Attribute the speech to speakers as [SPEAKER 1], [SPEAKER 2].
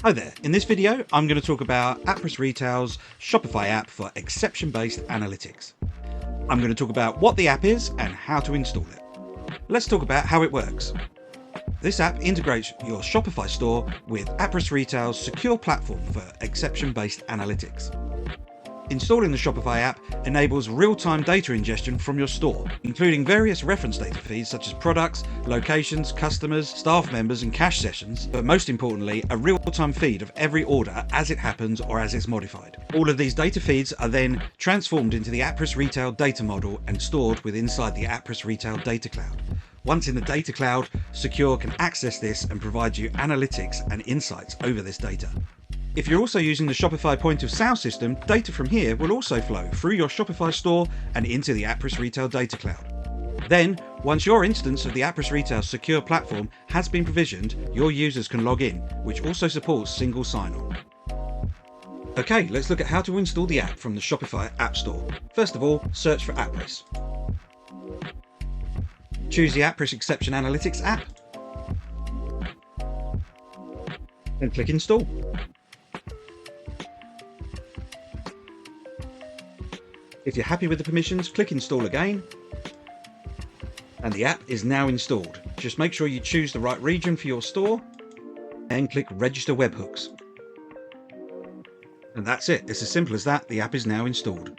[SPEAKER 1] Hi there, in this video I'm going to talk about Appriss Retail's Shopify app for exception-based analytics. I'm going to talk about what the app is and how to install it. Let's talk about how it works. This app integrates your Shopify store with Appriss Retail's secure platform for exception-based analytics. Installing the Shopify app enables real-time data ingestion from your store, including various reference data feeds such as products, locations, customers, staff members and cache sessions, but most importantly, a real-time feed of every order as it happens or as it's modified. All of these data feeds are then transformed into the Appriss Retail data model and stored inside the Appriss Retail data cloud. Once in the data cloud, Secure can access this and provide you analytics and insights over this data. If you're also using the Shopify point of sale system, data from here will also flow through your Shopify store and into the Appriss Retail data cloud. Then, once your instance of the Appriss Retail secure platform has been provisioned, your users can log in, which also supports single sign-on. Okay, let's look at how to install the app from the Shopify App Store. First of all, search for Appriss. Choose the Appriss Exception Analytics app, and click Install. If you're happy with the permissions, click Install again, and the app is now installed. Just make sure you choose the right region for your store, and click Register Webhooks. And that's it. It's as simple as that. The app is now installed.